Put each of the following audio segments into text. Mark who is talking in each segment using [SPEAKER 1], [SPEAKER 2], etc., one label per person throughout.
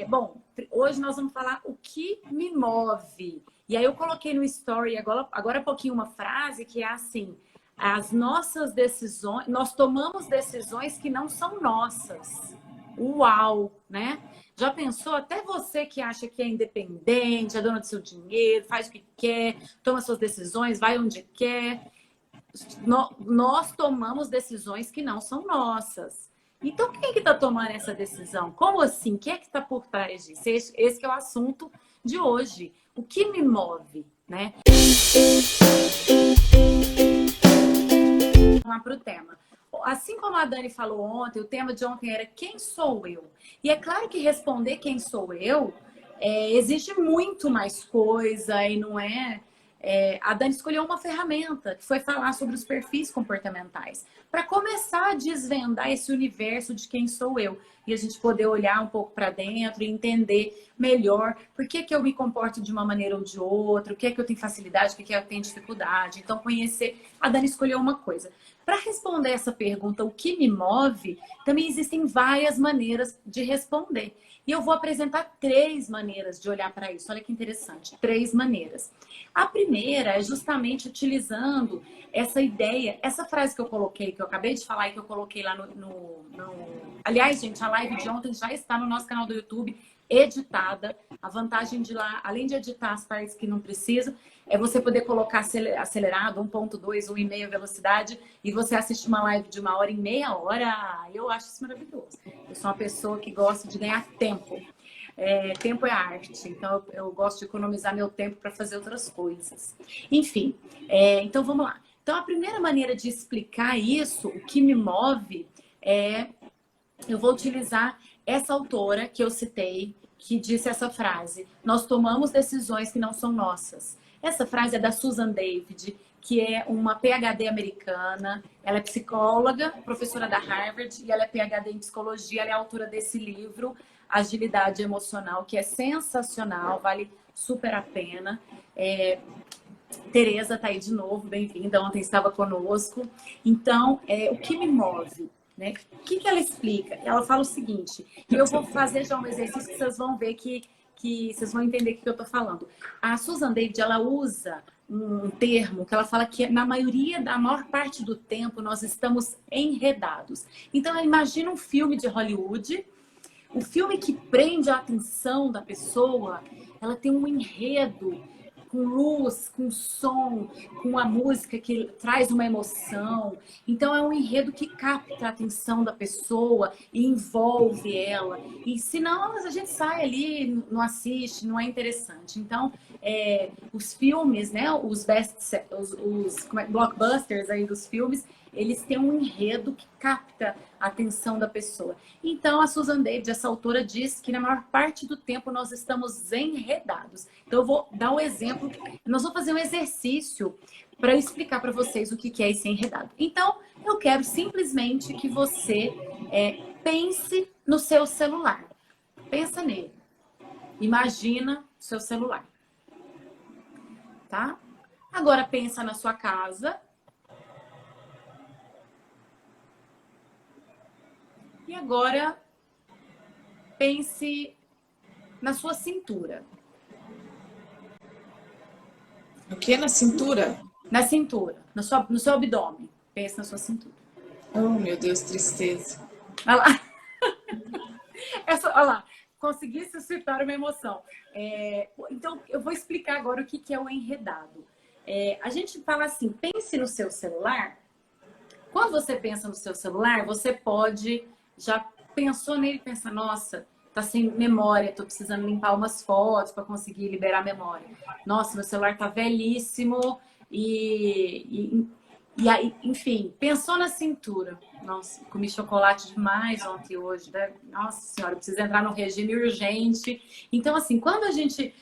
[SPEAKER 1] Bom, hoje nós vamos falar o que me move. E aí eu coloquei no story agora há pouquinho uma frase que é assim: as nossas decisões, nós tomamos decisões que não são nossas. Uau, né? Já pensou? Até você que acha que é independente, é dona do seu dinheiro, faz o que quer, toma suas decisões, vai onde quer. Nós tomamos decisões que não são nossas. Então, quem é que está tomando essa decisão? Como assim? Quem é que está por trás disso? Esse que é o assunto de hoje. O que me move, né? Vamos lá para o tema. Assim como a Dani falou ontem, o tema de ontem era quem sou eu? E é claro que responder quem sou eu exige muito mais coisa e não é... a Dani escolheu uma ferramenta que foi falar sobre os perfis comportamentais para começar a desvendar esse universo de quem sou eu e a gente poder olhar um pouco para dentro e entender melhor por que eu me comporto de uma maneira ou de outra, o que é que eu tenho facilidade, o que é que eu tenho dificuldade. Então, conhecer... A Dani escolheu uma coisa. Para responder essa pergunta, o que me move, também existem várias maneiras de responder. E eu vou apresentar 3 maneiras de olhar para isso. Olha que interessante, 3 maneiras. A primeira é justamente utilizando essa ideia, essa frase que eu coloquei, que eu acabei de falar e que eu coloquei lá no... Aliás, gente, a live de ontem já está no nosso canal do YouTube, editada. A vantagem de lá, além de editar as partes que não precisam, é você poder colocar acelerado, 1.2, 1,5 velocidade, e você assiste uma live de 1 hora em meia hora. Eu acho isso maravilhoso. Eu sou uma pessoa que gosta de ganhar tempo. Tempo é arte, então eu gosto de economizar meu tempo para fazer outras coisas. Enfim, então vamos lá. Então a primeira maneira de explicar isso, o que me move, eu vou utilizar essa autora que eu citei, que disse essa frase: nós tomamos decisões que não são nossas. Essa frase é da Susan David, que é uma PhD americana. Ela é psicóloga, professora da Harvard, e ela é PhD em psicologia. Ela é autora desse livro, Agilidade Emocional, que é sensacional, vale super a pena. Tereza está aí de novo, bem-vinda. Ontem estava conosco. Então, o que me move? Né? O que ela explica? Ela fala o seguinte, e eu vou fazer já um exercício que vocês vão ver que vocês vão entender o que eu estou falando. A Susan David, ela usa um termo que ela fala que na maior parte do tempo nós estamos enredados. Então, imagina um filme de Hollywood, o filme que prende a atenção da pessoa, ela tem um enredo com luz, com som, com a música que traz uma emoção. Então, é um enredo que capta a atenção da pessoa e envolve ela. E senão, a gente sai ali, não assiste, não é interessante. Então, os filmes, né, os blockbusters aí dos filmes, eles têm um enredo que capta a atenção da pessoa. Então, a Susan David, essa autora, diz que na maior parte do tempo nós estamos enredados. Então, eu vou dar um exemplo. Nós vamos fazer um exercício para explicar para vocês o que é esse enredado. Então, eu quero simplesmente que você pense no seu celular. Pensa nele. Imagina o seu celular. Tá? Agora, pensa na sua casa. E agora, pense na sua cintura.
[SPEAKER 2] O que? Na cintura?
[SPEAKER 1] Na cintura, no seu abdômen. Pense na sua cintura.
[SPEAKER 2] Oh, meu Deus, tristeza.
[SPEAKER 1] Olha lá. Olha lá. Consegui suscitar uma emoção. Então, eu vou explicar agora o que é o enredado. A gente fala assim, pense no seu celular. Quando você pensa no seu celular, você pode... Já pensou nele e pensa, nossa, tá sem memória, tô precisando limpar umas fotos para conseguir liberar a memória. Nossa, meu celular tá velhíssimo e aí, enfim, pensou na cintura. Nossa, comi chocolate demais ontem e hoje, né? Nossa senhora, preciso entrar no regime urgente. Então, assim, quando a gente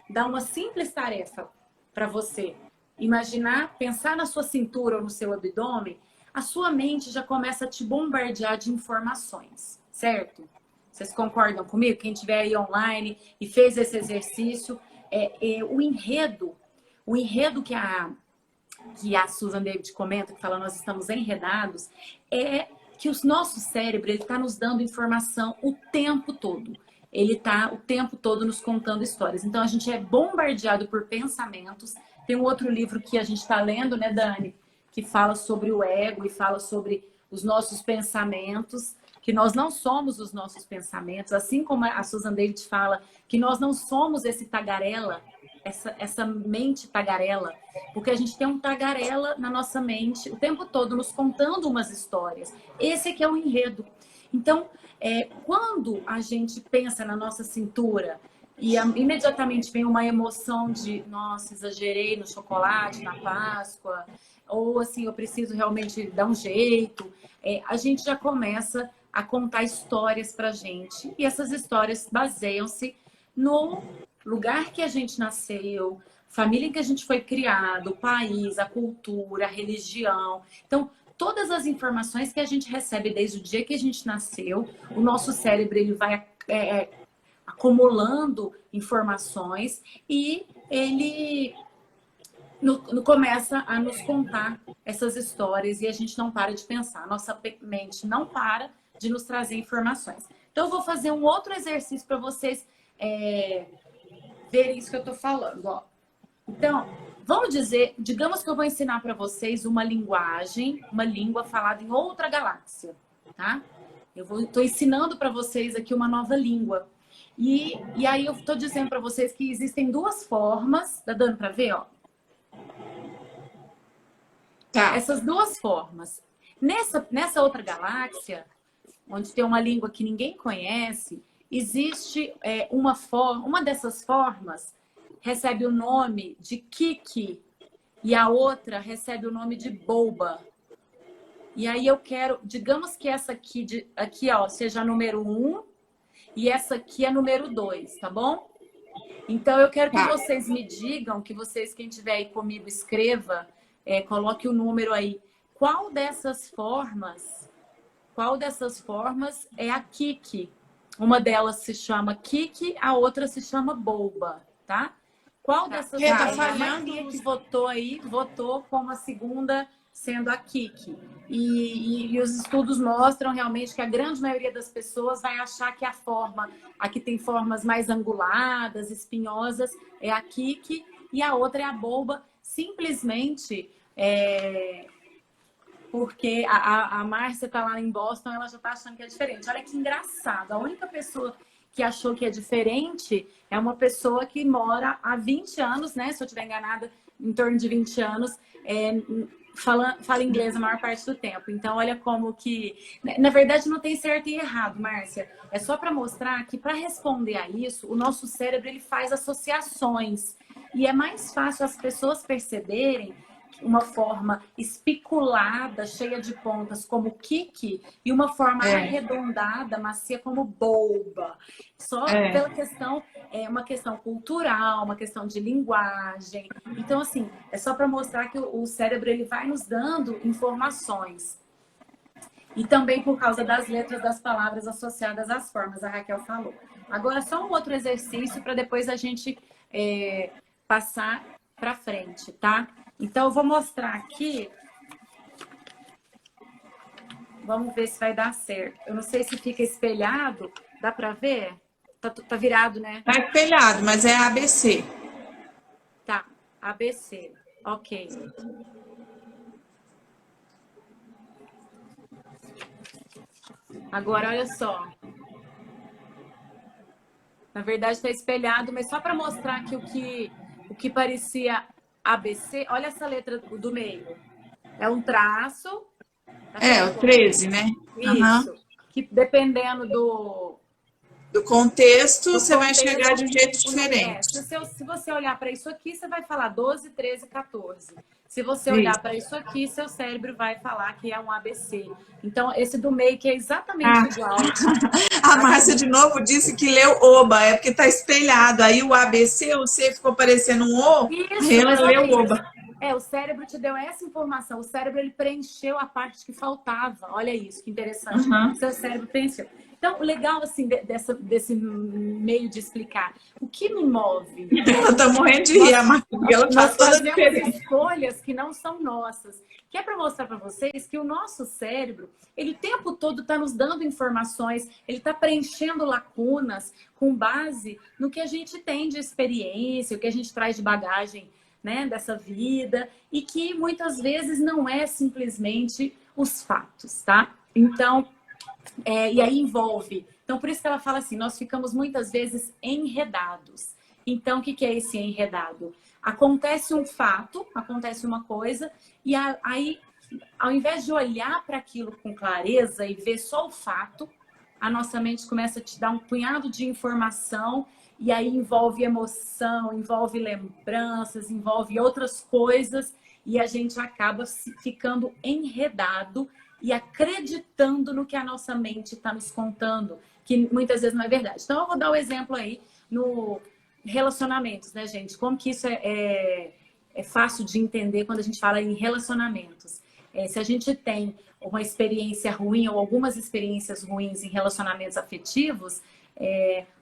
[SPEAKER 1] dá uma simples tarefa para você imaginar, pensar na sua cintura ou no seu abdômen, a sua mente já começa a te bombardear de informações, certo? Vocês concordam comigo? Quem estiver aí online e fez esse exercício, o enredo que a Susan David comenta, que fala nós estamos enredados, é que o nosso cérebro está nos dando informação o tempo todo. ele está o tempo todo nos contando histórias. Então, a gente é bombardeado por pensamentos. Tem um outro livro que a gente está lendo, né, Dani? Que fala sobre o ego e fala sobre os nossos pensamentos, que nós não somos os nossos pensamentos. Assim como a Susan David fala, que nós não somos esse tagarela, essa mente tagarela, porque a gente tem um tagarela na nossa mente o tempo todo nos contando umas histórias. Esse aqui é o enredo. Então, quando a gente pensa na nossa cintura e imediatamente vem uma emoção de, nossa, exagerei no chocolate, na Páscoa, ou assim, eu preciso realmente dar um jeito, a gente já começa a contar histórias pra gente. E essas histórias baseiam-se no lugar que a gente nasceu, família em que a gente foi criado, o país, a cultura, a religião. Então, todas as informações que a gente recebe desde o dia que a gente nasceu, o nosso cérebro ele vai acumulando informações e ele começa a nos contar essas histórias e a gente não para de pensar. Nossa mente não para de nos trazer informações. Então, eu vou fazer um outro exercício para vocês verem isso que eu estou falando. Ó. Então, vamos dizer, digamos que eu vou ensinar para vocês uma linguagem, uma língua falada em outra galáxia, tá? Eu estou ensinando para vocês aqui uma nova língua. E aí eu estou dizendo para vocês que existem duas formas, tá dando para ver, ó?
[SPEAKER 2] Tá.
[SPEAKER 1] Essas duas formas. Nessa outra galáxia, onde tem uma língua que ninguém conhece, existe uma dessas formas recebe o nome de Kiki e a outra recebe o nome de Boba. E aí eu quero, digamos que essa aqui ó, seja a número 1 e essa aqui é a número 2, tá bom? Então eu quero que vocês me digam, que vocês, quem estiver aí comigo, escreva, coloque o número aí. Qual dessas formas é a Kiki? Uma delas se chama Kiki, a outra se chama Boba, tá? Qual dessas formas? A maioria que votou aí, votou como a segunda sendo a Kiki. E os estudos mostram realmente que a grande maioria das pessoas vai achar que a que tem formas mais anguladas, espinhosas, é a Kiki e a outra é a Boba, simplesmente porque a Márcia está lá em Boston, ela já está achando que é diferente. Olha que engraçado, a única pessoa que achou que é diferente é uma pessoa que mora há 20 anos, né? Se eu estiver enganada, em torno de 20 anos, fala inglês a maior parte do tempo. Então, olha como que... Na verdade, não tem certo e errado, Márcia. É só para mostrar que, para responder a isso, o nosso cérebro ele faz associações. E é mais fácil as pessoas perceberem uma forma espiculada, cheia de pontas, como Kiki, e uma forma arredondada, macia, como Boba. Só pela questão, uma questão cultural, uma questão de linguagem. Então, assim, é só para mostrar que o cérebro ele vai nos dando informações. E também por causa das letras das palavras associadas às formas, a Raquel falou. Agora, só um outro exercício para depois a gente passar para frente, tá? Então, eu vou mostrar aqui. Vamos ver se vai dar certo. Eu não sei se fica espelhado. Dá para ver? Tá virado, né?
[SPEAKER 2] Tá espelhado, mas é ABC.
[SPEAKER 1] Tá, ABC. Ok. Agora, olha só. Na verdade, está espelhado, mas só para mostrar que o que parecia ABC, olha essa letra do meio. É um traço. Tá
[SPEAKER 2] o 13, né?
[SPEAKER 1] Isso. Que dependendo
[SPEAKER 2] do contexto, você vai enxergar de um jeito diferente.
[SPEAKER 1] Se você olhar para isso aqui, você vai falar 12, 13, 14. Se você olhar para isso aqui, seu cérebro vai falar que é um ABC. Então, esse do meio que é exatamente igual.
[SPEAKER 2] A Márcia, de novo, disse que leu Oba, é porque está espelhado. Aí o ABC, o C ficou parecendo um O,
[SPEAKER 1] isso,
[SPEAKER 2] ela leu Oba.
[SPEAKER 1] O cérebro te deu essa informação. O cérebro, ele preencheu a parte que faltava. Olha isso, que interessante. Seu cérebro preencheu. Então, o legal, assim, desse meio de explicar o que me move.
[SPEAKER 2] Ela tá morrendo de rir, a Marta, porque ela
[SPEAKER 1] Nós
[SPEAKER 2] faz toda a
[SPEAKER 1] fazemos
[SPEAKER 2] diferença.
[SPEAKER 1] escolhas que não são nossas. Que é para mostrar para vocês que o nosso cérebro, ele o tempo todo está nos dando informações, ele está preenchendo lacunas com base no que a gente tem de experiência, o que a gente traz de bagagem, né, dessa vida, e que muitas vezes não é simplesmente os fatos, tá? Então, e aí envolve. Então, por isso que ela fala assim, nós ficamos muitas vezes enredados. Então, o que é esse enredado? Acontece um fato, acontece uma coisa, e aí, ao invés de olhar para aquilo com clareza e ver só o fato, a nossa mente começa a te dar um punhado de informação, e aí envolve emoção, envolve lembranças, envolve outras coisas, e a gente acaba ficando enredado e acreditando no que a nossa mente está nos contando, que muitas vezes não é verdade. Então, eu vou dar um exemplo aí no relacionamentos, né, gente? Como que isso é fácil de entender quando a gente fala em relacionamentos. Se a gente tem uma experiência ruim ou algumas experiências ruins em relacionamentos afetivos,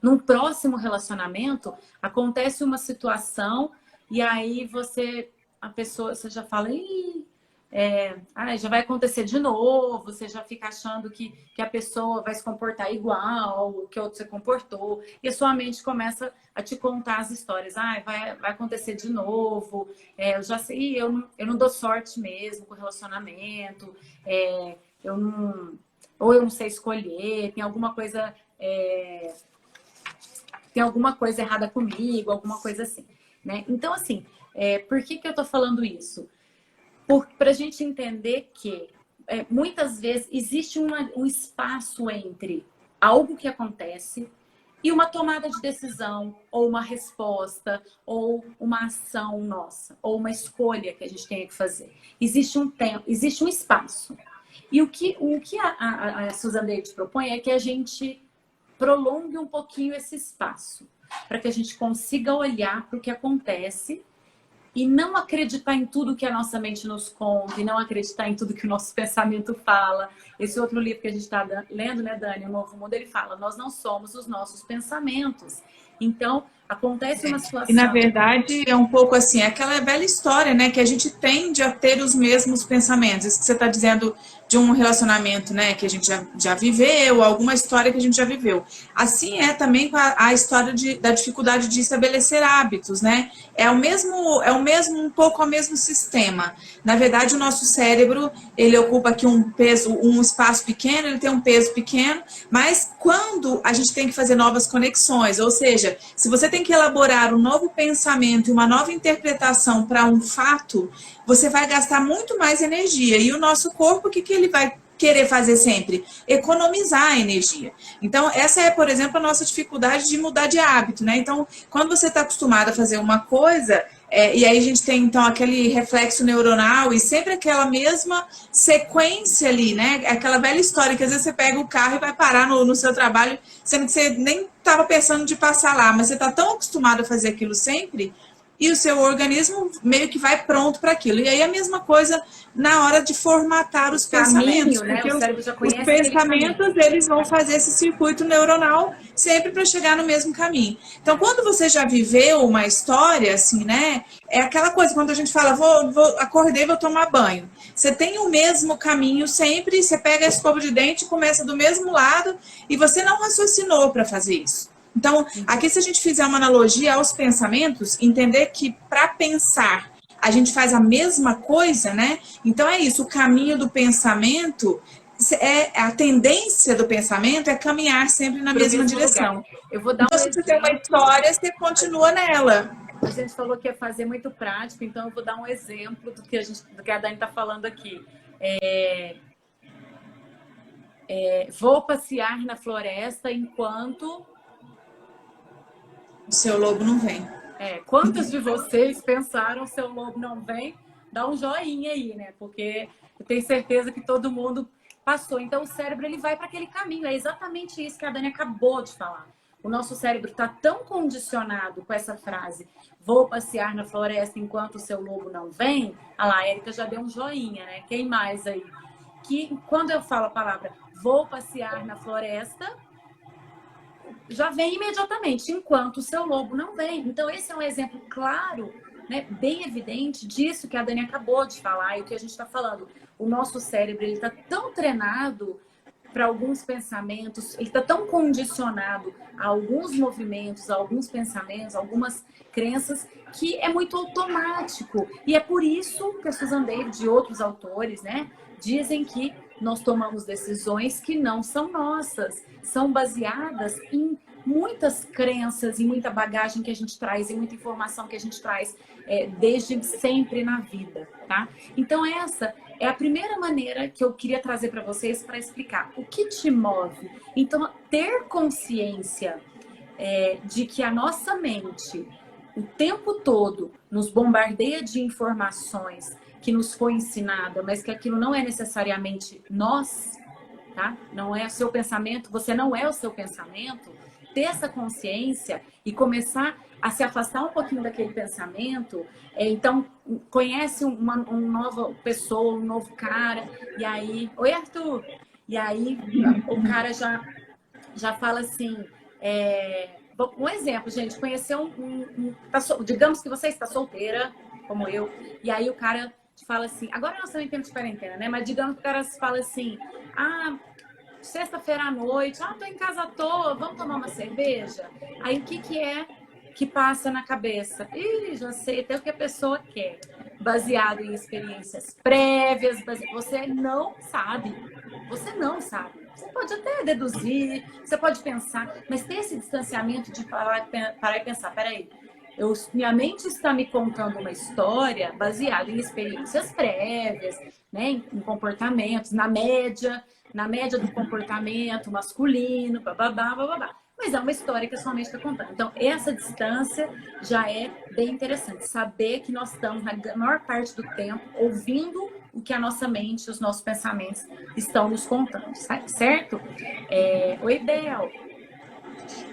[SPEAKER 1] num próximo relacionamento, acontece uma situação e aí a pessoa, você já fala, já vai acontecer de novo, você já fica achando que a pessoa vai se comportar igual ao que outro se comportou, e a sua mente começa a te contar as histórias. Vai acontecer de novo, eu já sei, eu não dou sorte mesmo com o relacionamento, ou eu não sei escolher, tem alguma coisa errada comigo, alguma coisa assim, né? Então, assim, por que eu tô falando isso? Para a gente entender que muitas vezes existe um espaço entre algo que acontece e uma tomada de decisão, ou uma resposta, ou uma ação nossa, ou uma escolha que a gente tenha que fazer. Existe um tempo, existe um espaço. E o que a Susan David propõe é que a gente prolongue um pouquinho esse espaço, para que a gente consiga olhar para o que acontece e não acreditar em tudo que a nossa mente nos conta, e não acreditar em tudo que o nosso pensamento fala. Esse outro livro que a gente está lendo, né, Dani, O Novo Mundo, ele fala, nós não somos os nossos pensamentos. Então, acontece uma situação...
[SPEAKER 2] E, na verdade, é um pouco assim, aquela velha história, né, que a gente tende a ter os mesmos pensamentos. Isso que você está dizendo de um relacionamento, né, que a gente já viveu, alguma história que a gente já viveu. Assim é também com a história da dificuldade de estabelecer hábitos, né? É um pouco o mesmo sistema. Na verdade, o nosso cérebro, ele ocupa aqui um espaço pequeno, ele tem um peso pequeno, mas quando a gente tem que fazer novas conexões, ou seja, se você tem que elaborar um novo pensamento e uma nova interpretação para um fato, você vai gastar muito mais energia. E o nosso corpo, o que ele vai querer fazer sempre? Economizar a energia. Então, essa é, por exemplo, a nossa dificuldade de mudar de hábito, né? Então, quando você está acostumado a fazer uma coisa, e aí a gente tem, então, aquele reflexo neuronal e sempre aquela mesma sequência ali, né? Aquela velha história que às vezes você pega o carro e vai parar no seu trabalho, sendo que você nem estava pensando de passar lá, mas você está tão acostumado a fazer aquilo sempre, e o seu organismo meio que vai pronto para aquilo. E aí a mesma coisa na hora de formatar os pensamentos,
[SPEAKER 1] né?
[SPEAKER 2] porque
[SPEAKER 1] O cérebro já
[SPEAKER 2] os
[SPEAKER 1] conhece
[SPEAKER 2] pensamentos, eles vão fazer esse circuito neuronal sempre para chegar no mesmo caminho. Então, quando você já viveu uma história, assim, né? É aquela coisa, quando a gente fala, acordei, vou tomar banho. Você tem o mesmo caminho sempre, você pega a escova de dente, começa do mesmo lado, e você não raciocinou para fazer isso. Então, aqui se a gente fizer uma analogia aos pensamentos, entender que para pensar a gente faz a mesma coisa, né? Então é isso, o caminho do pensamento, a tendência do pensamento é caminhar sempre na mesma direção.
[SPEAKER 1] Eu vou dar
[SPEAKER 2] então, se você tem uma história, você continua nela.
[SPEAKER 1] A gente falou que ia fazer muito prático, então eu vou dar um exemplo do que a Dani está falando aqui. Vou passear na floresta enquanto...
[SPEAKER 2] O seu lobo não vem.
[SPEAKER 1] Quantos de vocês pensaram seu lobo não vem? Dá um joinha aí, né? Porque eu tenho certeza que todo mundo passou. Então o cérebro ele vai para aquele caminho. É exatamente isso que a Dani acabou de falar. O nosso cérebro está tão condicionado com essa frase, vou passear na floresta enquanto o seu lobo não vem. Ah lá, a Érica já deu um joinha, né? Quem mais aí? Que quando eu falo a palavra vou passear na floresta, já vem imediatamente, enquanto o seu lobo não vem. Então, esse é um exemplo claro, né, bem evidente disso que a Dani acabou de falar e o que a gente está falando. O nosso cérebro está tão treinado para alguns pensamentos, ele está tão condicionado a alguns movimentos, a alguns pensamentos, a algumas crenças, que é muito automático. E é por isso que a Susan David e outros autores, né, dizem que nós tomamos decisões que não são nossas, são baseadas em muitas crenças, em muita bagagem que a gente traz, em muita informação que a gente traz desde sempre na vida, tá? Então essa é a primeira maneira que eu queria trazer para vocês para explicar o que te move. Então, ter consciência de que a nossa mente, o tempo todo, nos bombardeia de informações que nos foi ensinada, mas que aquilo não é necessariamente nós, tá? Não é o seu pensamento, você não é o seu pensamento. Ter essa consciência e começar a se afastar um pouquinho daquele pensamento. Então, conhece uma nova pessoa, um novo cara, e aí... Oi, Arthur! E aí, o cara já fala assim... Um exemplo, gente, conheceu digamos que você está solteira, como eu, e aí o cara fala assim... Agora nós estamos em tempo de quarentena, né? Mas digamos que o cara fala assim... Sexta-feira à noite, tô em casa à toa, vamos tomar uma cerveja? Aí o que é que passa na cabeça? Já sei até o que a pessoa quer. Baseado em experiências prévias, você não sabe. Você não sabe. Você pode até deduzir, você pode pensar, mas ter esse distanciamento de parar e pensar, peraí, minha mente está me contando uma história baseada em experiências prévias, né, em comportamentos, na média do comportamento masculino, bababá. Mas é uma história que a sua mente está contando. Então, essa distância já é bem interessante. Saber que nós estamos, na maior parte do tempo, ouvindo o que a nossa mente, os nossos pensamentos estão nos contando, certo? Oi, Bel.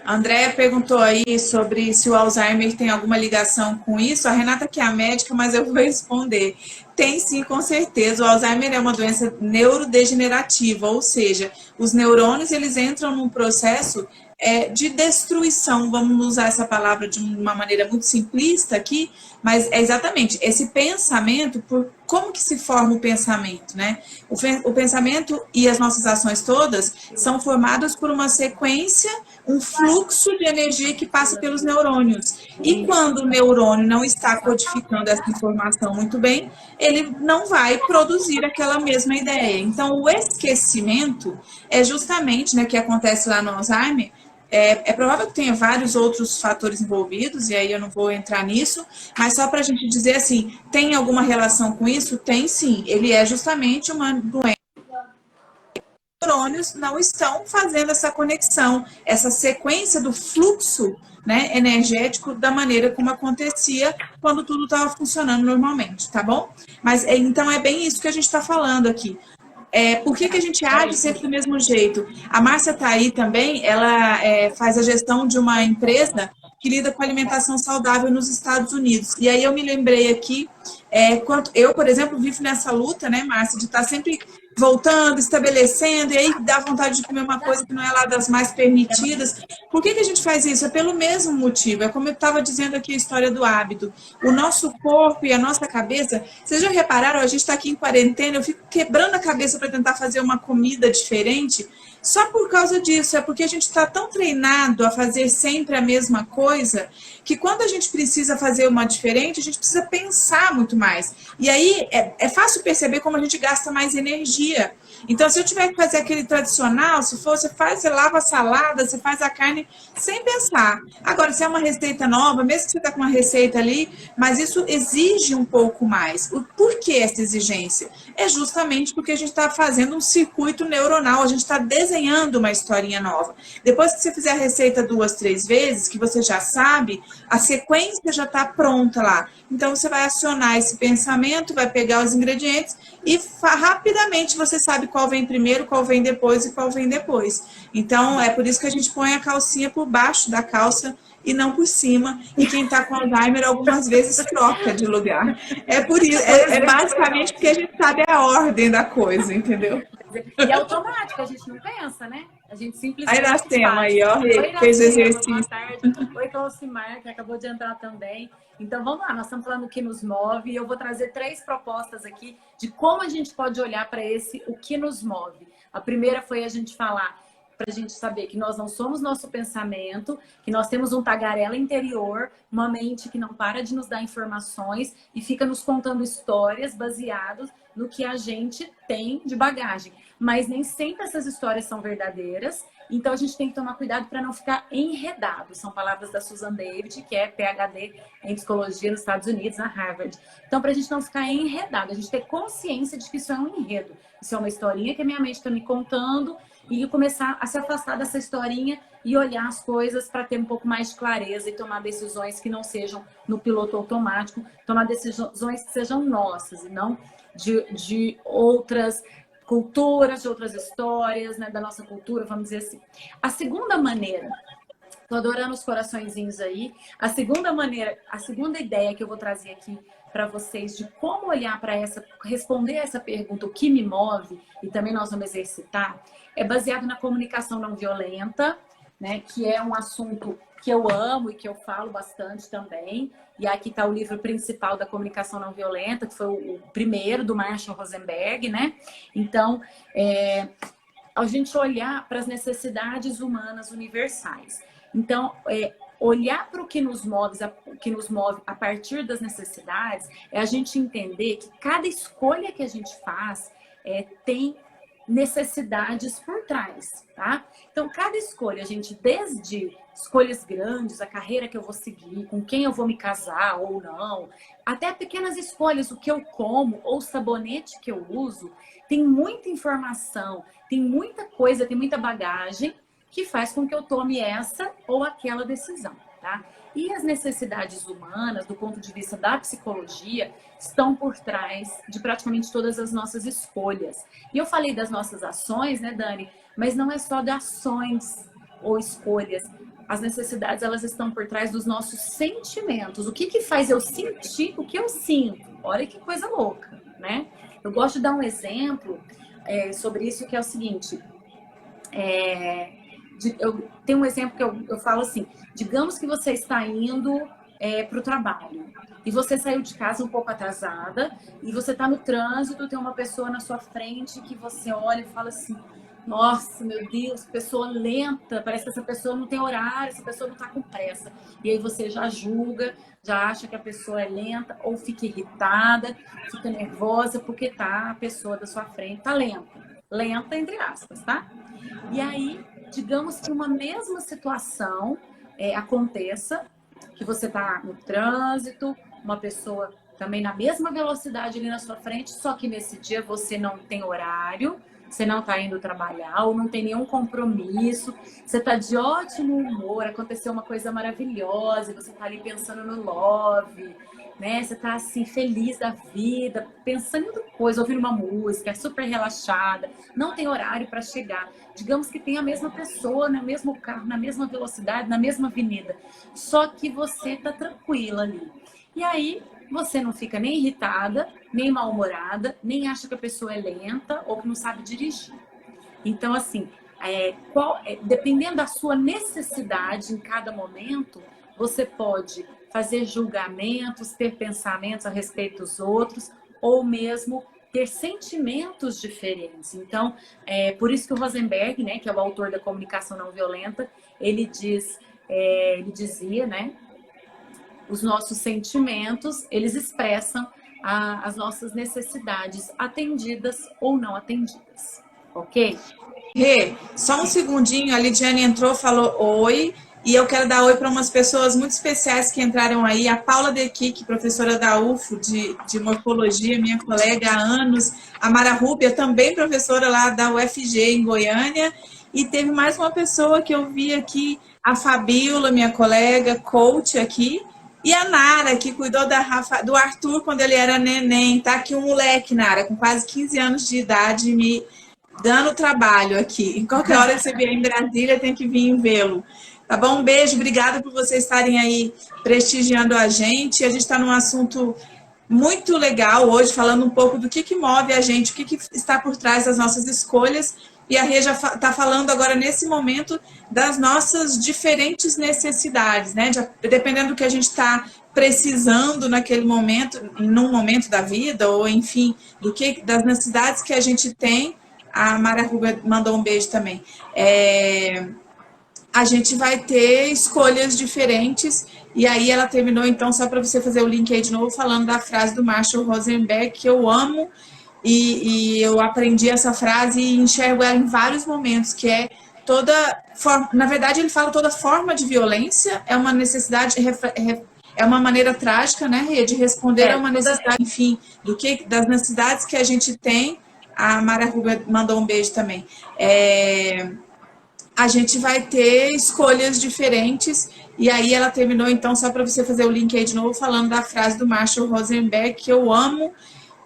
[SPEAKER 2] A Andréia perguntou aí sobre se o Alzheimer tem alguma ligação com isso. A Renata que é a médica, mas eu vou responder. Tem sim, com certeza. O Alzheimer é uma doença neurodegenerativa, ou seja, os neurônios eles entram num processo de destruição, vamos usar essa palavra de uma maneira muito simplista aqui, mas é exatamente esse pensamento, como que se forma o pensamento, né? O pensamento e as nossas ações todas são formadas por uma sequência, um fluxo de energia que passa pelos neurônios. E quando o neurônio não está codificando essa informação muito bem, ele não vai produzir aquela mesma ideia. Então, o esquecimento é justamente, né, que acontece lá no Alzheimer. É provável que tenha vários outros fatores envolvidos, e aí eu não vou entrar nisso, mas só para a gente dizer assim, tem alguma relação com isso? Tem sim, ele é justamente uma doença. Os neurônios não estão fazendo essa conexão, essa sequência do fluxo, né, energético da maneira como acontecia quando tudo estava funcionando normalmente, tá bom? Mas então é bem isso que a gente está falando aqui. Por que a gente age sempre do mesmo jeito? A Márcia está aí também, ela faz a gestão de uma empresa que lida com alimentação saudável nos Estados Unidos. E aí eu me lembrei aqui, eu, por exemplo, vivo nessa luta, né, Márcia, de estar sempre voltando, estabelecendo, e aí dá vontade de comer uma coisa que não é lá das mais permitidas. Por que a gente faz isso? É pelo mesmo motivo, é como eu estava dizendo aqui a história do hábito. O nosso corpo e a nossa cabeça, vocês já repararam, a gente está aqui em quarentena, eu fico quebrando a cabeça para tentar fazer uma comida diferente, só por causa disso, é porque a gente está tão treinado a fazer sempre a mesma coisa, que quando a gente precisa fazer uma diferente, a gente precisa pensar muito mais. E aí é fácil perceber como a gente gasta mais energia. Então, se eu tiver que fazer aquele tradicional, se for, você lava a salada, você faz a carne sem pensar. Agora, se é uma receita nova, mesmo que você está com uma receita ali, mas isso exige um pouco mais. Por que essa exigência? É justamente porque a gente está fazendo um circuito neuronal, a gente está desenhando uma historinha nova. Depois que você fizer a receita 2, 3 vezes, que você já sabe, a sequência já está pronta lá. Então, você vai acionar esse pensamento, vai pegar os ingredientes e rapidamente você sabe qual vem primeiro, qual vem depois e qual vem depois. Então, é por isso que a gente põe a calcinha por baixo da calça e não por cima. E quem está com Alzheimer algumas vezes troca de lugar. É por isso, basicamente porque a gente sabe a ordem da coisa, entendeu?
[SPEAKER 1] E é automático, a gente não pensa, né? A gente
[SPEAKER 2] Aí
[SPEAKER 1] simplesmente
[SPEAKER 2] Iracema,
[SPEAKER 1] faz.
[SPEAKER 2] aí, ó,
[SPEAKER 1] Oi,
[SPEAKER 2] fez o
[SPEAKER 1] Iracema, boa
[SPEAKER 2] exercício.
[SPEAKER 1] tarde. Oi, Claucimar, que acabou de entrar também. Então, vamos lá, nós estamos falando do que nos move e eu vou trazer 3 propostas aqui de como a gente pode olhar para o que nos move. A primeira foi a gente falar, para a gente saber que nós não somos nosso pensamento, que nós temos um tagarela interior, uma mente que não para de nos dar informações e fica nos contando histórias baseadas no que a gente tem de bagagem. Mas nem sempre essas histórias são verdadeiras, então a gente tem que tomar cuidado para não ficar enredado. São palavras da Susan David, que é PhD em psicologia nos Estados Unidos, na Harvard. Então, para a gente não ficar enredado, a gente ter consciência de que isso é um enredo. Isso é uma historinha que a minha mente está me contando e começar a se afastar dessa historinha e olhar as coisas para ter um pouco mais de clareza e tomar decisões que não sejam no piloto automático, tomar decisões que sejam nossas e não de outras culturas, de outras histórias, né, da nossa cultura, vamos dizer assim. A segunda maneira, tô adorando os coraçõezinhos aí, a segunda maneira, a segunda ideia que eu vou trazer aqui para vocês de como olhar para responder essa pergunta, o que me move, e também nós vamos exercitar, é baseado na comunicação não violenta, né, que é um assunto que eu amo e que eu falo bastante também. E aqui está o livro principal da comunicação não violenta, que foi o primeiro do Marshall Rosenberg, né? Então, a gente olhar para as necessidades humanas universais. Então, olhar para o que nos move a partir das necessidades é a gente entender que cada escolha que a gente faz tem necessidades por trás, tá? Então, cada escolha, a gente, desde escolhas grandes, a carreira que eu vou seguir, com quem eu vou me casar ou não, até pequenas escolhas, o que eu como ou o sabonete que eu uso, tem muita informação, tem muita coisa, tem muita bagagem que faz com que eu tome essa ou aquela decisão, tá? E as necessidades humanas, do ponto de vista da psicologia, estão por trás de praticamente todas as nossas escolhas. E eu falei das nossas ações, né, Dani? Mas não é só de ações ou escolhas. As necessidades, elas estão por trás dos nossos sentimentos. O que faz eu sentir o que eu sinto? Olha que coisa louca, né? Eu gosto de dar um exemplo sobre isso, que é o seguinte. Eu tenho um exemplo que eu falo assim, digamos que você está indo para o trabalho e você saiu de casa um pouco atrasada e você está no trânsito, tem uma pessoa na sua frente que você olha e fala assim, nossa, meu Deus, pessoa lenta, parece que essa pessoa não tem horário, essa pessoa não está com pressa. E aí você já julga, já acha que a pessoa é lenta ou fica irritada, fica nervosa porque a pessoa da sua frente está lenta. Lenta, entre aspas, tá? E aí, digamos que uma mesma situação aconteça, que você está no trânsito, uma pessoa também na mesma velocidade ali na sua frente, só que nesse dia você não tem horário, você não está indo trabalhar ou não tem nenhum compromisso, você está de ótimo humor, aconteceu uma coisa maravilhosa, você está ali pensando no love, né? Você está assim, feliz da vida, pensando em coisa, ouvindo uma música, super relaxada, não tem horário para chegar. Digamos que tem a mesma pessoa, no mesmo carro, na mesma velocidade, na mesma avenida, só que você está tranquila ali. E aí, você não fica nem irritada, nem mal-humorada, nem acha que a pessoa é lenta ou que não sabe dirigir. Então, assim, dependendo da sua necessidade em cada momento, você pode fazer julgamentos, ter pensamentos a respeito dos outros, ou mesmo ter sentimentos diferentes. Então, por isso que o Rosenberg, né, que é o autor da comunicação não violenta, ele dizia, né, os nossos sentimentos, eles expressam as nossas necessidades atendidas ou não atendidas, ok?
[SPEAKER 2] Rê, só um segundinho, a Lidiane entrou, falou oi, e eu quero dar oi para umas pessoas muito especiais que entraram aí, a Paula Dequique, professora da UFO de morfologia, minha colega há anos, a Mara Rúbia, também professora lá da UFG em Goiânia, e teve mais uma pessoa que eu vi aqui, a Fabíola, minha colega, coach aqui, e a Nara, que cuidou do Arthur quando ele era neném. Tá aqui um moleque, Nara, com quase 15 anos de idade, me dando trabalho aqui. Em qualquer hora que você vier em Brasília, tem que vir vê-lo. Tá bom? Um beijo, obrigada por vocês estarem aí prestigiando a gente. A gente está num assunto muito legal hoje, falando um pouco do que move a gente, o que está por trás das nossas escolhas. e a Rê já está falando agora nesse momento das nossas diferentes necessidades, né? Dependendo do que a gente está precisando naquele momento, num momento da vida, ou enfim, das necessidades que a gente tem. A Mara Ruga mandou um beijo também. A gente vai ter escolhas diferentes. E aí ela terminou, então, só para você fazer o link aí de novo, falando da frase do Marshall Rosenberg, que eu amo, e eu aprendi essa frase e enxergo ela em vários momentos, que é toda forma, na verdade ele fala toda forma de violência é uma necessidade, é uma maneira trágica, né, Rê, de responder a uma necessidade, enfim, das necessidades que a gente tem. A Mara Ruga mandou um beijo também. A gente vai ter escolhas diferentes. E aí ela terminou, então, só para você fazer o link aí de novo, falando da frase do Marshall Rosenberg, que eu amo,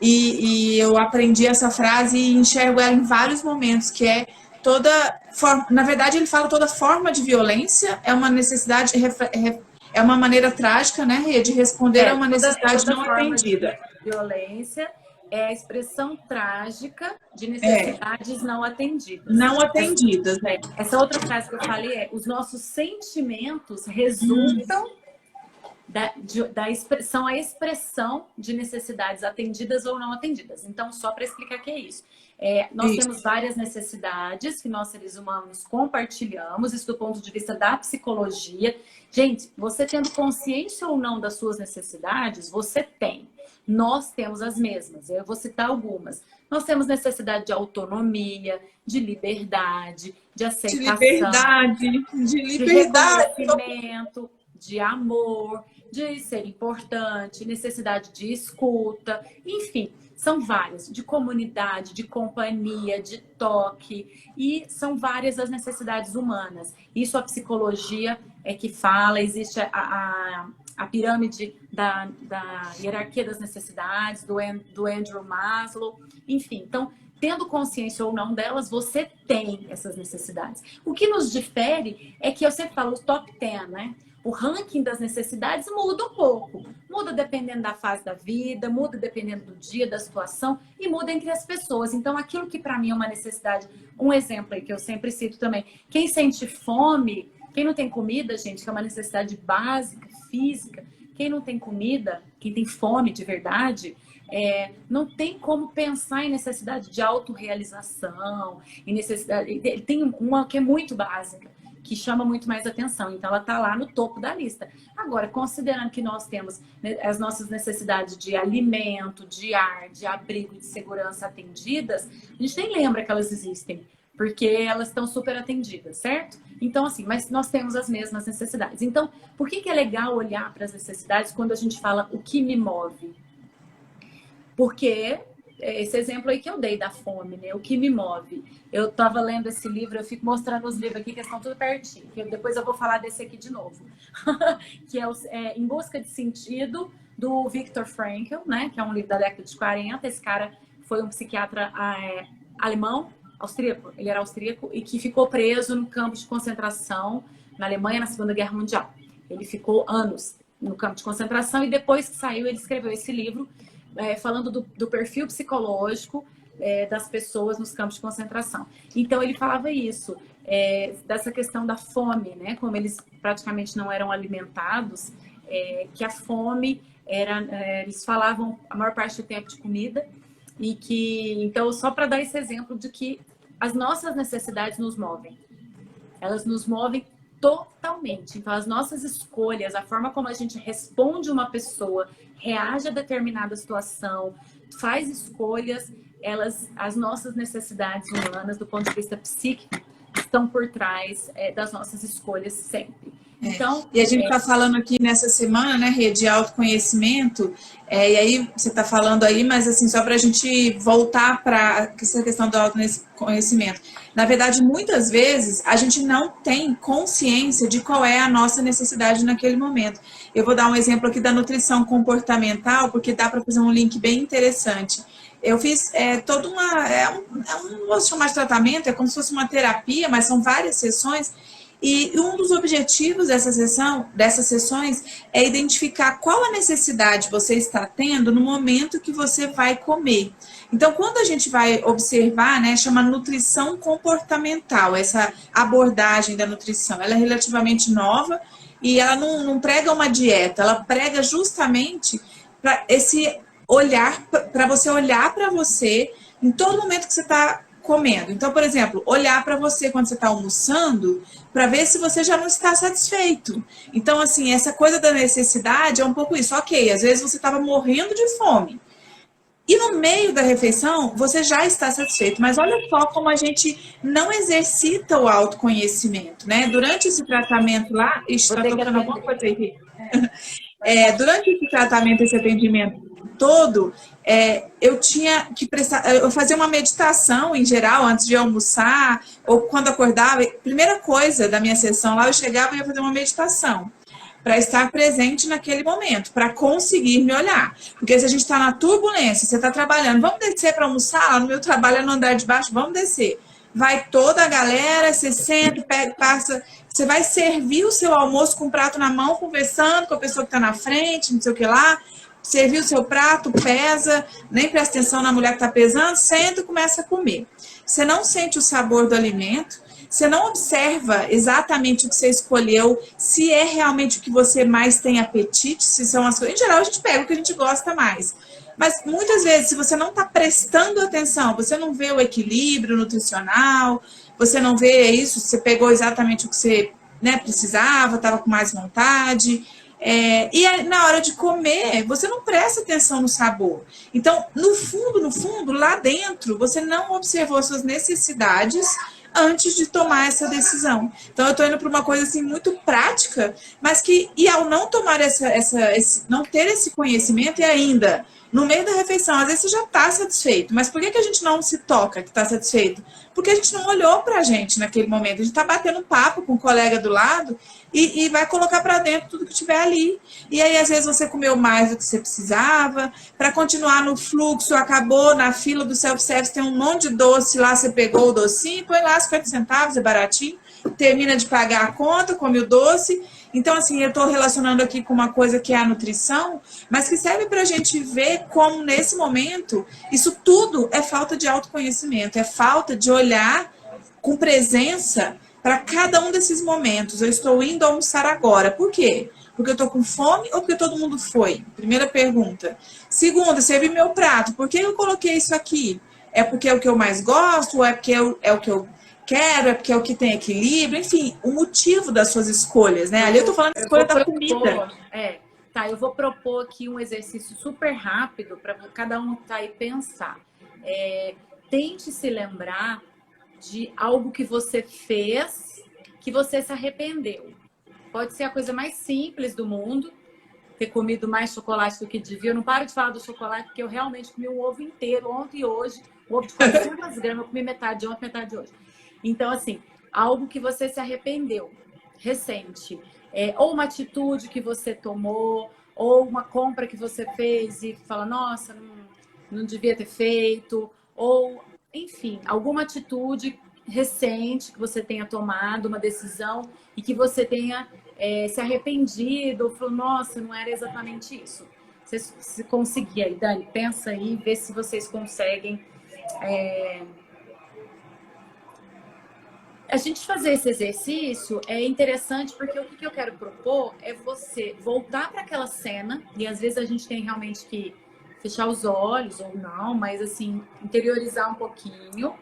[SPEAKER 2] e eu aprendi essa frase e enxergo ela em vários momentos, que é toda forma, na verdade ele fala toda forma de violência é uma necessidade, é uma maneira trágica, né, Rê, de responder a uma necessidade não atendida.
[SPEAKER 1] Violência é a expressão trágica de necessidades não atendidas.
[SPEAKER 2] Não atendidas, né?
[SPEAKER 1] Essa outra frase que eu falei é: os nossos sentimentos resultam são a expressão de necessidades atendidas ou não atendidas. Então, só para explicar o que é isso. Nós temos várias necessidades que nós, seres humanos, compartilhamos, isso do ponto de vista da psicologia. Gente, você tendo consciência ou não das suas necessidades, você tem. Nós temos as mesmas, eu vou citar algumas. Nós temos necessidade de autonomia, de liberdade, de aceitação, de reconhecimento, de amor, de ser importante, necessidade de escuta, enfim, são várias, de comunidade, de companhia, de toque, e são várias as necessidades humanas. Isso a psicologia é que fala, existe a pirâmide da hierarquia das necessidades, do Andrew Maslow, enfim. Então, tendo consciência ou não delas, você tem essas necessidades. O que nos difere é que eu sempre falo o top 10, né? O ranking das necessidades muda um pouco. Muda dependendo da fase da vida, muda dependendo do dia, da situação, e muda entre as pessoas. Então, aquilo que para mim é uma necessidade, um exemplo aí que eu sempre cito também, quem sente fome, quem não tem comida, gente, que é uma necessidade básica, física, quem não tem comida, quem tem fome de verdade, não tem como pensar em necessidade de autorrealização, em necessidade. Tem uma que é muito básica, que chama muito mais atenção, então ela está lá no topo da lista. Agora, considerando que nós temos as nossas necessidades de alimento, de ar, de abrigo, de segurança atendidas, a gente nem lembra que elas existem, porque elas estão super atendidas, certo? Então, assim, mas nós temos as mesmas necessidades. Então, por que é legal olhar para as necessidades quando a gente fala o que me move? Porque esse exemplo aí que eu dei da fome, né? O que me move. Eu estava lendo esse livro, eu fico mostrando os livros aqui que estão tudo pertinho. Depois eu vou falar desse aqui de novo. Que é Em Busca de Sentido, do Viktor Frankl, né? Que é um livro da década de 40. Esse cara foi um psiquiatra alemão, austríaco. Ele era austríaco e que ficou preso no campo de concentração na Alemanha na Segunda Guerra Mundial. Ele ficou anos no campo de concentração e depois que saiu, ele escreveu esse livro falando do perfil psicológico das pessoas nos campos de concentração. Então, ele falava isso, dessa questão da fome, né? Como eles praticamente não eram alimentados, que a fome eles falavam a maior parte do tempo de comida, e que, então, só para dar esse exemplo de que as nossas necessidades nos movem. Elas nos movem totalmente. Então, as nossas escolhas, a forma como a gente responde uma pessoa, reage a determinada situação, faz escolhas, as nossas necessidades humanas, do ponto de vista psíquico, estão por trás das nossas escolhas sempre. Então,
[SPEAKER 2] e a gente está falando aqui nessa semana, né, Rê, de autoconhecimento, e aí você está falando aí, mas assim, só para a gente voltar para essa questão do autoconhecimento. Na verdade, muitas vezes, a gente não tem consciência de qual é a nossa necessidade naquele momento. Eu vou dar um exemplo aqui da nutrição comportamental, porque dá para fazer um link bem interessante. Eu fiz toda uma... não vou chamar de tratamento, é como se fosse uma terapia, mas são várias sessões. E um dos objetivos dessas sessões é identificar qual a necessidade você está tendo no momento que você vai comer. Então, quando a gente vai observar, né, chama nutrição comportamental, essa abordagem da nutrição, ela é relativamente nova e ela não prega uma dieta, ela prega justamente para esse olhar, para você olhar para você em todo momento que você está comendo. Então, por exemplo, olhar para você quando você está almoçando, para ver se você já não está satisfeito. Então, assim, essa coisa da necessidade é um pouco isso. Ok, às vezes você estava morrendo de fome. E no meio da refeição, você já está satisfeito. Mas olha só como a gente não exercita o autoconhecimento, né? Durante esse tratamento lá... Ixi,
[SPEAKER 1] Vou
[SPEAKER 2] tá
[SPEAKER 1] ter que
[SPEAKER 2] tocando alguma
[SPEAKER 1] atender.
[SPEAKER 2] coisa aí. Durante esse tratamento, esse atendimento todo, eu tinha que prestar, eu fazia uma meditação em geral antes de almoçar ou quando acordava. Primeira coisa da minha sessão lá, eu chegava e ia fazer uma meditação para estar presente naquele momento, para conseguir me olhar. Porque se a gente está na turbulência, você está trabalhando, vamos descer para almoçar? Lá no meu trabalho é no andar de baixo, vamos descer. Vai toda a galera, você senta, pega, passa. Você vai servir o seu almoço com o prato na mão, conversando com a pessoa que está na frente, não sei o que lá. Serviu o seu prato, pesa, nem presta atenção na mulher que está pesando, senta e começa a comer. Você não sente o sabor do alimento, você não observa exatamente o que você escolheu, se é realmente o que você mais tem apetite, se são as coisas. Em geral, a gente pega o que a gente gosta mais. Mas muitas vezes, se você não está prestando atenção, você não vê o equilíbrio nutricional, você não vê isso, você pegou exatamente o que você, né, precisava, estava com mais vontade. E aí, na hora de comer, você não presta atenção no sabor. Então, no fundo, lá dentro, você não observou suas necessidades antes de tomar essa decisão. Então, eu estou indo para uma coisa assim muito prática, mas que, e ao não tomar não ter esse conhecimento e ainda no meio da refeição, às vezes você já está satisfeito, mas por que a gente não se toca que está satisfeito? Porque a gente não olhou para a gente naquele momento, a gente está batendo papo com o colega do lado e vai colocar para dentro tudo que tiver ali. E aí, às vezes, você comeu mais do que você precisava, para continuar no fluxo, acabou na fila do self-service, tem um monte de doce lá, você pegou o docinho, põe lá 50 centavos, é baratinho, termina de pagar a conta, come o doce. Então, assim, eu estou relacionando aqui com uma coisa que é a nutrição, mas que serve para a gente ver como, nesse momento, isso tudo é falta de autoconhecimento, é falta de olhar com presença para cada um desses momentos. Eu estou indo almoçar agora. Por quê? Porque eu estou com fome ou porque todo mundo foi? Primeira pergunta. Segunda, servi meu prato. Por que eu coloquei isso aqui? É porque é o que eu mais gosto? Ou é porque é o que eu quero? É porque é o que tem equilíbrio? Enfim, o motivo das suas escolhas, né? Ali eu estou falando da escolha da comida.
[SPEAKER 1] Tá, eu vou propor aqui um exercício super rápido para cada um tá aí pensar. Tente se lembrar de algo que você fez que você se arrependeu. Pode ser a coisa mais simples do mundo, ter comido mais chocolate do que devia. Eu não paro de falar do chocolate porque eu realmente comi um ovo inteiro ontem e hoje, um ovo de 400 gramas, eu comi metade de ontem, metade de hoje. Então, assim, algo que você se arrependeu, recente. Ou uma atitude que você tomou, ou uma compra que você fez e fala, nossa, não devia ter feito. Ou, enfim, alguma atitude recente que você tenha tomado, uma decisão, e que você tenha se arrependido, ou falou, nossa, não era exatamente isso. Se conseguir aí, Dani, pensa aí, vê se vocês conseguem... A gente fazer esse exercício é interessante porque o que eu quero propor é você voltar para aquela cena, e às vezes a gente tem realmente que fechar os olhos ou não, mas assim, interiorizar um pouquinho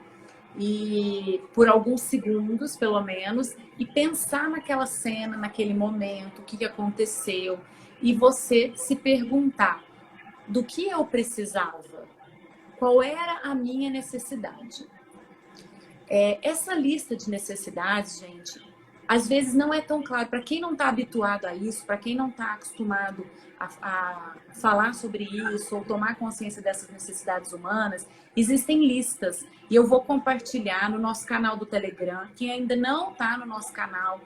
[SPEAKER 1] e por alguns segundos, pelo menos, e pensar naquela cena, naquele momento, o que aconteceu, e você se perguntar do que eu precisava, qual era a minha necessidade. Essa lista de necessidades, gente, às vezes não é tão claro. Para quem não está habituado a isso, para quem não está acostumado a falar sobre isso ou tomar consciência dessas necessidades humanas, existem listas. E eu vou compartilhar no nosso canal do Telegram. Quem ainda não está no nosso canal,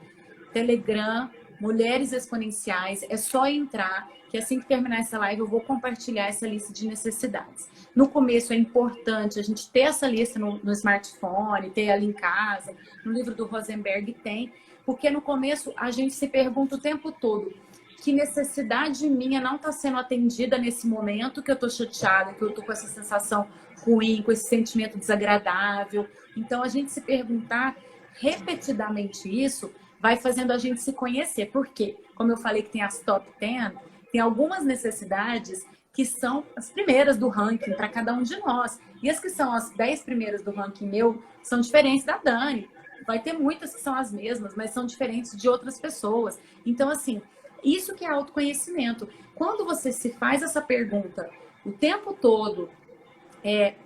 [SPEAKER 1] Telegram, Mulheres Exponenciais, é só entrar, que assim que terminar essa live eu vou compartilhar essa lista de necessidades. No começo é importante a gente ter essa lista no smartphone, ter ela em casa, no livro do Rosenberg tem, Porque no começo a gente se pergunta o tempo todo que necessidade minha não está sendo atendida nesse momento que eu estou chateada, que eu estou com essa sensação ruim, com esse sentimento desagradável. Então, a gente se perguntar repetidamente isso vai fazendo a gente se conhecer. Por quê? Como eu falei que tem as top 10, tem algumas necessidades que são as primeiras do ranking para cada um de nós. E as que são as 10 primeiras do ranking meu são diferentes da Dani. Vai ter muitas que são as mesmas, mas são diferentes de outras pessoas. Então, assim, isso que é autoconhecimento. Quando você se faz essa pergunta o tempo todo,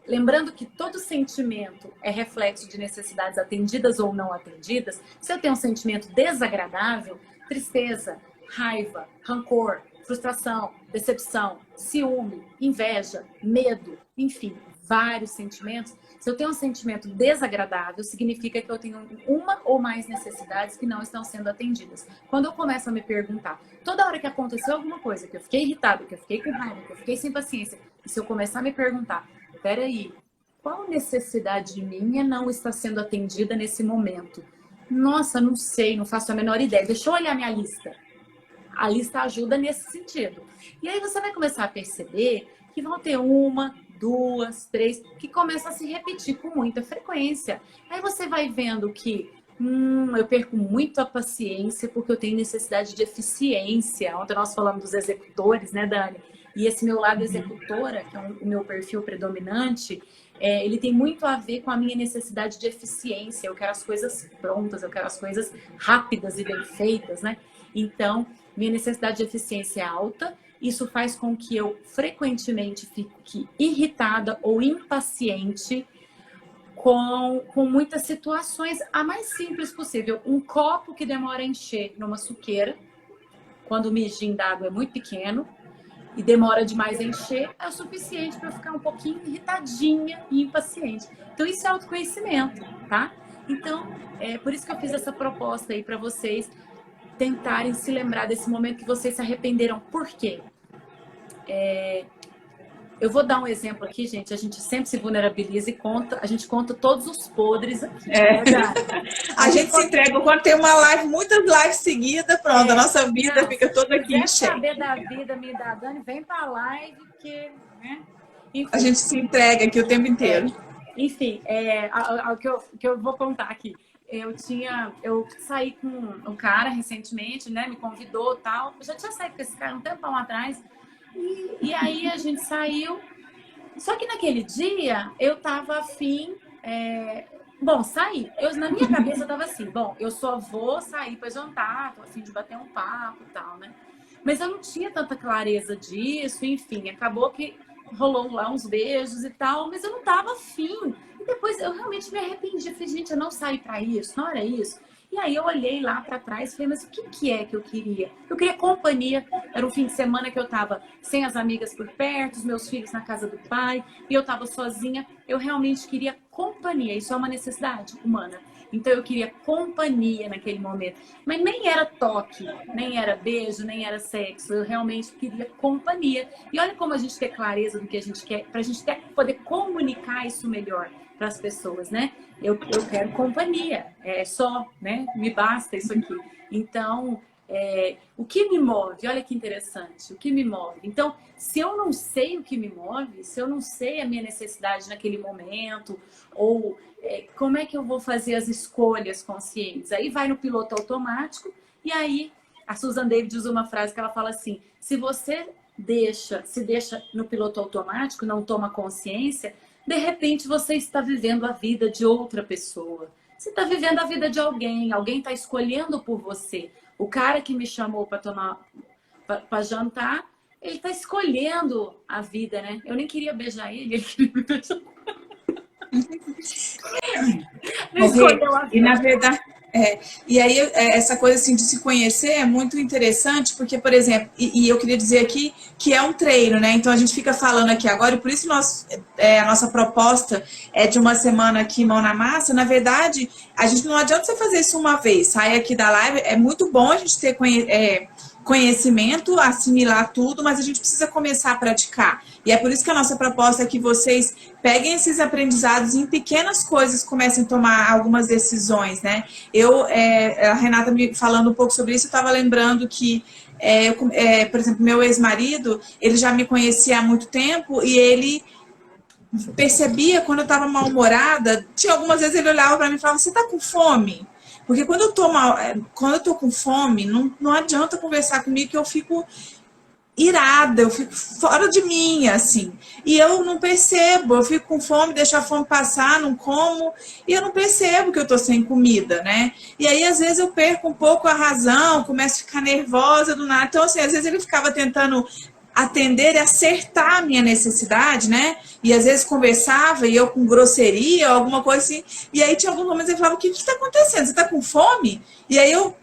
[SPEAKER 1] lembrando que todo sentimento é reflexo de necessidades atendidas ou não atendidas, se eu tenho um sentimento desagradável, tristeza, raiva, rancor, frustração, decepção, ciúme, inveja, medo, enfim, vários sentimentos. Se eu tenho um sentimento desagradável, significa que eu tenho uma ou mais necessidades que não estão sendo atendidas. Quando eu começo a me perguntar, toda hora que aconteceu alguma coisa, que eu fiquei irritado, que eu fiquei com raiva, que eu fiquei sem paciência, e se eu começar a me perguntar, peraí, qual necessidade minha não está sendo atendida nesse momento? Nossa, não sei, não faço a menor ideia. Deixa eu olhar minha lista. A lista ajuda nesse sentido. E aí você vai começar a perceber que vão ter uma, duas, três, que começam a se repetir com muita frequência. Aí você vai vendo que eu perco muito a paciência porque eu tenho necessidade de eficiência. Ontem nós falamos dos executores, né, Dani? E esse meu lado executora, que é o meu perfil predominante, ele tem muito a ver com a minha necessidade de eficiência. Eu quero as coisas prontas, eu quero as coisas rápidas e bem feitas, né? Então, minha necessidade de eficiência é alta. Isso faz com que eu frequentemente fique irritada ou impaciente com muitas situações. A mais simples possível. Um copo que demora a encher numa suqueira, quando o mijinho d'água é muito pequeno, e demora demais a encher, é o suficiente para eu ficar um pouquinho irritadinha e impaciente. Então, isso é autoconhecimento, tá? Então, é por isso que eu fiz essa proposta aí para vocês tentarem se lembrar desse momento que vocês se arrependeram. Por quê? Eu vou dar um exemplo aqui, gente. A gente sempre se vulnerabiliza e a gente conta todos os podres aqui.
[SPEAKER 2] A gente se entrega quando tem uma live, muitas lives seguidas, pronto, a nossa vida fica toda aqui
[SPEAKER 1] cheia.
[SPEAKER 2] cheia.
[SPEAKER 1] Saber da vida, me dá, Dani, vem pra live, porque, né? Enfim,
[SPEAKER 2] a gente se entrega aqui o tempo inteiro.
[SPEAKER 1] Enfim, o que eu vou contar aqui. Eu saí com um cara recentemente, né? Me convidou e tal. Eu já tinha saído com esse cara um tempão atrás. E aí a gente saiu. Só que naquele dia eu tava afim. Saí. Na minha cabeça eu tava assim: bom, eu só vou sair pra jantar, tô afim de bater um papo e tal, né? Mas eu não tinha tanta clareza disso, enfim, acabou que rolou lá uns beijos e tal, mas eu não tava afim. E depois eu realmente me arrependi. Eu falei, gente, eu não saí pra isso, não era isso. E aí eu olhei lá pra trás e falei, mas o que é que eu queria? Eu queria companhia. Era um fim de semana que eu tava sem as amigas por perto, os meus filhos na casa do pai, e eu tava sozinha. Eu realmente queria companhia. Isso é uma necessidade humana. Então eu queria companhia naquele momento. Mas nem era toque, nem era beijo, nem era sexo. Eu realmente queria companhia. E olha como a gente tem clareza do que a gente quer, pra gente poder comunicar isso melhor para as pessoas, né? Eu quero companhia, só, né? Me basta isso aqui. Então, o que me move? Olha que interessante, o que me move. Então, se eu não sei o que me move, se eu não sei a minha necessidade naquele momento, ou como é que eu vou fazer as escolhas conscientes? Aí vai no piloto automático, e aí a Susan David usa uma frase que ela fala assim, se você se deixa no piloto automático, não toma consciência, de repente você está vivendo a vida de outra pessoa. Você está vivendo a vida de alguém está escolhendo por você. O cara que me chamou para jantar, ele está escolhendo a vida, né? Eu nem queria beijar ele queria me beijar. Ele escolheu a vida.
[SPEAKER 2] E na verdade, e aí essa coisa assim de se conhecer é muito interessante, porque, por exemplo, e eu queria dizer aqui que é um treino, né? Então a gente fica falando aqui agora, e por isso a nossa proposta é de uma semana aqui, mão na massa. Na verdade, a gente não adianta você fazer isso uma vez, sai aqui da live, é muito bom a gente conhecimento, assimilar tudo, mas a gente precisa começar a praticar. E é por isso que a nossa proposta é que vocês peguem esses aprendizados e em pequenas coisas comecem a tomar algumas decisões, né? A Renata me falando um pouco sobre isso, eu estava lembrando que, por exemplo, meu ex-marido, ele já me conhecia há muito tempo e ele percebia quando eu estava mal-humorada, tinha algumas vezes ele olhava para mim e falava, você está com fome? Porque quando eu tô com fome, não adianta conversar comigo que eu fico irada, eu fico fora de mim, assim. E eu não percebo, eu fico com fome, deixo a fome passar, não como, e eu não percebo que eu tô sem comida, né? E aí, às vezes, eu perco um pouco a razão, começo a ficar nervosa do nada. Então, assim, às vezes ele ficava tentando atender e acertar a minha necessidade, né? E às vezes conversava e eu com grosseria, alguma coisa assim. E aí tinha alguns momentos que ele falava, o que está acontecendo? Você está com fome? E aí eu,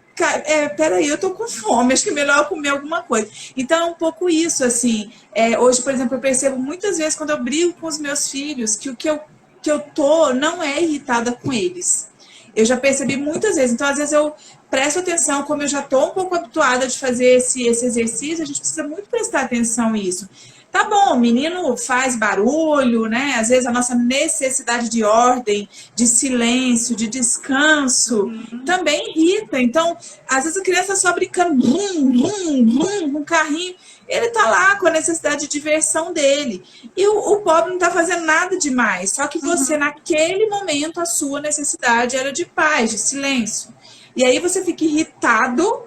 [SPEAKER 2] peraí, eu tô com fome, acho que é melhor eu comer alguma coisa. Então é um pouco isso, assim. Hoje, por exemplo, eu percebo muitas vezes quando eu brigo com os meus filhos que o que eu tô não é irritada com eles. Eu já percebi muitas vezes. Então, às vezes, eu presto atenção, como eu já estou um pouco habituada de fazer esse exercício, a gente precisa muito prestar atenção nisso. Tá bom, o menino faz barulho, né? Às vezes a nossa necessidade de ordem, de silêncio, de descanso, também irrita. Então, às vezes a criança só brincando, blum, blum, blum, com um carrinho, ele tá lá com a necessidade de diversão dele. E o pobre não tá fazendo nada demais. Só que você, naquele momento, a sua necessidade era de paz, de silêncio. E aí você fica irritado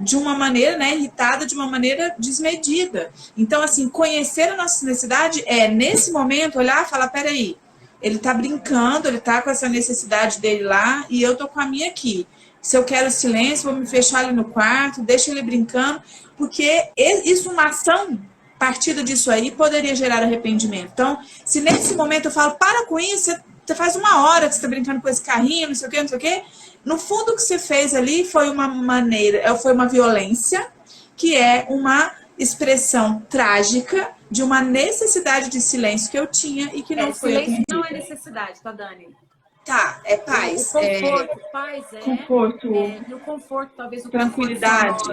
[SPEAKER 2] de uma maneira, né, irritada de uma maneira desmedida. Então, assim, conhecer a nossa necessidade nesse momento, olhar e falar, peraí, ele tá brincando, ele tá com essa necessidade dele lá e eu tô com a minha aqui. Se eu quero silêncio, vou me fechar ali no quarto, deixa ele brincando, porque isso, uma ação partida disso aí, poderia gerar arrependimento. Então, se nesse momento eu falo, para com isso, você faz uma hora que você está brincando com esse carrinho, não sei o quê, não sei o quê, no fundo o que você fez ali foi foi uma violência, que é uma expressão trágica de uma necessidade de silêncio que eu tinha e que não foi
[SPEAKER 1] atendida. Silêncio não é necessidade, tá, Dani?
[SPEAKER 2] Tá, é paz.
[SPEAKER 1] O conforto, paz
[SPEAKER 2] conforto,
[SPEAKER 1] no conforto, talvez o
[SPEAKER 2] tranquilidade.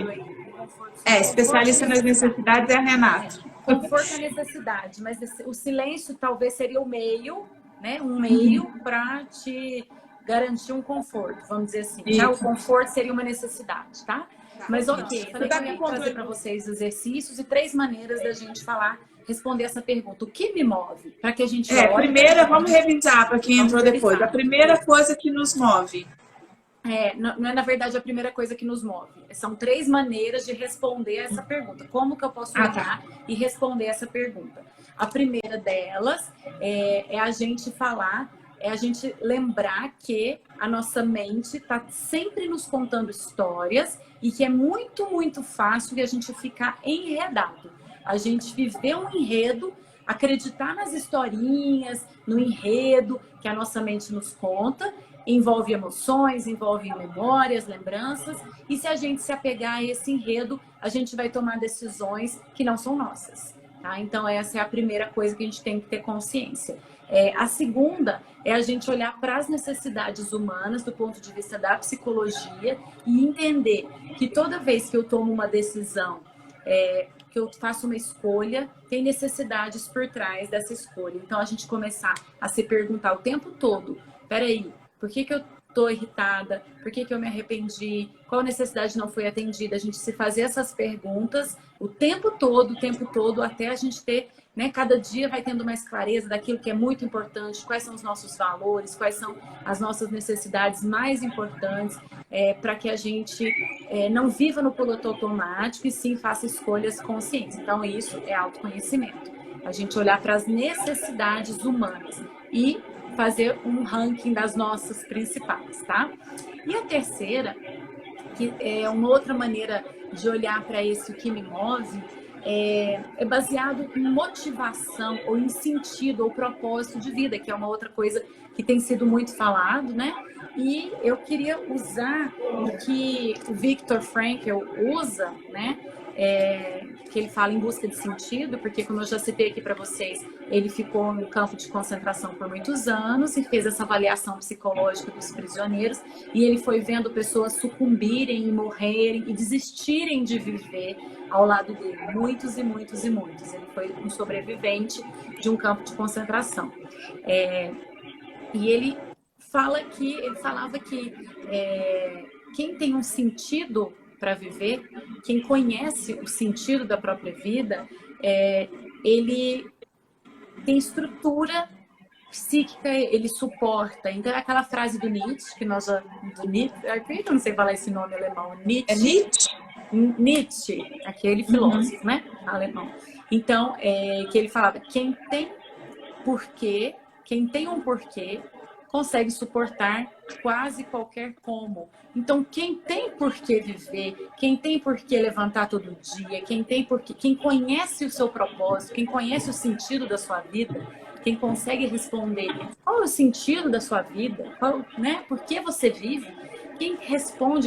[SPEAKER 2] Especialista nas necessidades é a Renata.
[SPEAKER 1] Conforto é necessidade, mas o silêncio talvez seria o meio, né? Um meio para te garantir um conforto, vamos dizer assim. Tá? O conforto seria uma necessidade, tá? Mas ok, falei que eu ia trazer para vocês exercícios e 3 maneiras da gente responder essa pergunta. O que me move? Para que a gente
[SPEAKER 2] primeira, vamos revisar para quem entrou depois. A primeira coisa que nos move.
[SPEAKER 1] Não é, na verdade, a primeira coisa que nos move. São 3 maneiras de responder essa pergunta. Como que eu posso olhar e responder essa pergunta? A primeira delas é a gente falar, é a gente lembrar que a nossa mente está sempre nos contando histórias e que é muito, muito fácil de a gente ficar enredado. A gente viver um enredo, acreditar nas historinhas, no enredo que a nossa mente nos conta, envolve emoções, envolve memórias, lembranças, e se a gente se apegar a esse enredo, a gente vai tomar decisões que não são nossas. Tá? Então, essa é a primeira coisa que a gente tem que ter consciência. A segunda é a gente olhar para as necessidades humanas do ponto de vista da psicologia e entender que toda vez que eu tomo uma decisão, que eu faço uma escolha, tem necessidades por trás dessa escolha. Então, a gente começar a se perguntar o tempo todo, peraí, por que eu estou irritada? Por que eu me arrependi? Qual necessidade não foi atendida? A gente se fazer essas perguntas o tempo todo, até a gente ter, né, cada dia vai tendo mais clareza daquilo que é muito importante, quais são os nossos valores, quais são as nossas necessidades mais importantes, para que a gente não viva no piloto automático e sim faça escolhas conscientes. Então, isso é autoconhecimento. A gente olhar para as necessidades humanas e fazer um ranking das nossas principais, tá? E a terceira, que é uma outra maneira de olhar para esse o que me move, é baseado em motivação ou em sentido ou propósito de vida, que é uma outra coisa que tem sido muito falado, né? E eu queria usar o que o Viktor Frankl usa, né? que ele fala em busca de sentido, porque como eu já citei aqui para vocês, ele ficou no campo de concentração por muitos anos e fez essa avaliação psicológica dos prisioneiros, e ele foi vendo pessoas sucumbirem e morrerem e desistirem de viver ao lado dele, muitos e muitos e muitos. Ele foi um sobrevivente de um campo de concentração. E ele falava que quem tem um sentido para viver, quem conhece o sentido da própria vida, ele tem estrutura psíquica, ele suporta. Então é aquela frase do Nietzsche, que nós já... Do Nietzsche, eu não sei falar esse nome alemão. Nietzsche.
[SPEAKER 2] É Nietzsche?
[SPEAKER 1] Nietzsche, aquele filósofo, né? Alemão. Então, que ele falava, quem tem um porquê, consegue suportar quase qualquer como. Então, quem tem por que viver, quem tem por que levantar todo dia, quem conhece o seu propósito, quem conhece o sentido da sua vida, quem consegue responder qual é o sentido da sua vida, por que você vive, quem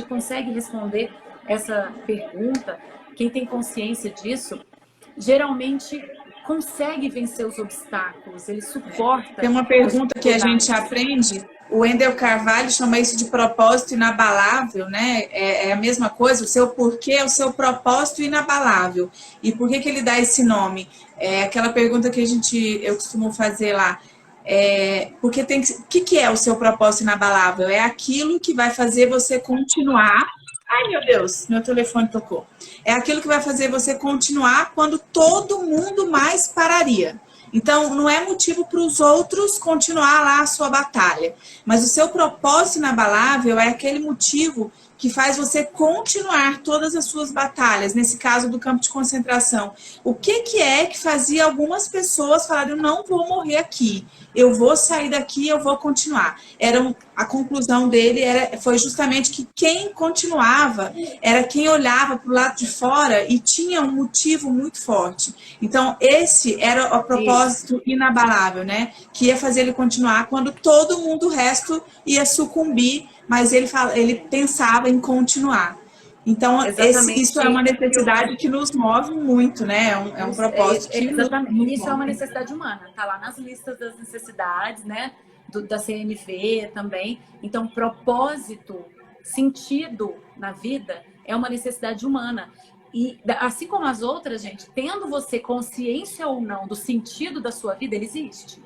[SPEAKER 1] consegue responder essa pergunta, quem tem consciência disso, geralmente consegue vencer os obstáculos, ele suporta.
[SPEAKER 2] Tem uma pergunta que a gente aprende, o Wendell Carvalho chama isso de propósito inabalável, né? É a mesma coisa, o seu porquê é o seu propósito inabalável. E por que ele dá esse nome? É aquela pergunta que eu costumo fazer lá. Porque o que é o seu propósito inabalável? É aquilo que vai fazer você continuar. Ai, meu Deus, meu telefone tocou. É aquilo que vai fazer você continuar quando todo mundo mais pararia. Então, não é motivo para os outros continuar lá a sua batalha. Mas o seu propósito inabalável é aquele motivo que faz você continuar todas as suas batalhas. Nesse caso do campo de concentração. O que é que fazia algumas pessoas falarem, eu não vou morrer aqui. Eu vou sair daqui, eu vou continuar. A conclusão dele foi justamente que quem continuava era quem olhava para o lado de fora e tinha um motivo muito forte. Então, esse era o propósito inabalável, né? Que ia fazer ele continuar quando todo mundo o resto ia sucumbir, mas ele pensava em continuar. Então, isso é uma necessidade que nos move muito, né? É um propósito que
[SPEAKER 1] exatamente. Isso é uma necessidade humana. Está lá nas listas das necessidades, né? Da CNV também. Então, propósito, sentido na vida é uma necessidade humana. E assim como as outras, gente, tendo você consciência ou não do sentido da sua vida, ele existe.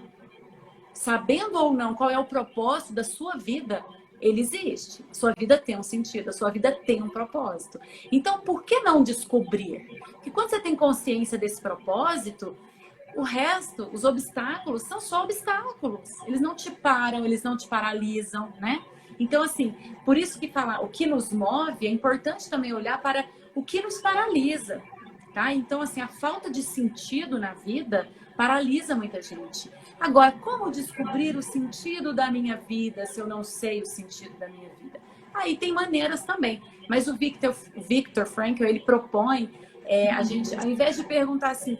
[SPEAKER 1] Sabendo ou não qual é o propósito da sua vida, ele existe. A sua vida tem um sentido, a sua vida tem um propósito. Então, por que não descobrir? Porque quando você tem consciência desse propósito, o resto, os obstáculos, são só obstáculos. Eles não te param, eles não te paralisam, né? Então, assim, por isso que falar o que nos move, é importante também olhar para o que nos paralisa, tá? Então, assim, a falta de sentido na vida paralisa muita gente. Agora, como descobrir o sentido da minha vida se eu não sei o sentido da minha vida? Aí tem maneiras também. Mas o Viktor Frankl, ele propõe a gente, ao invés de perguntar assim,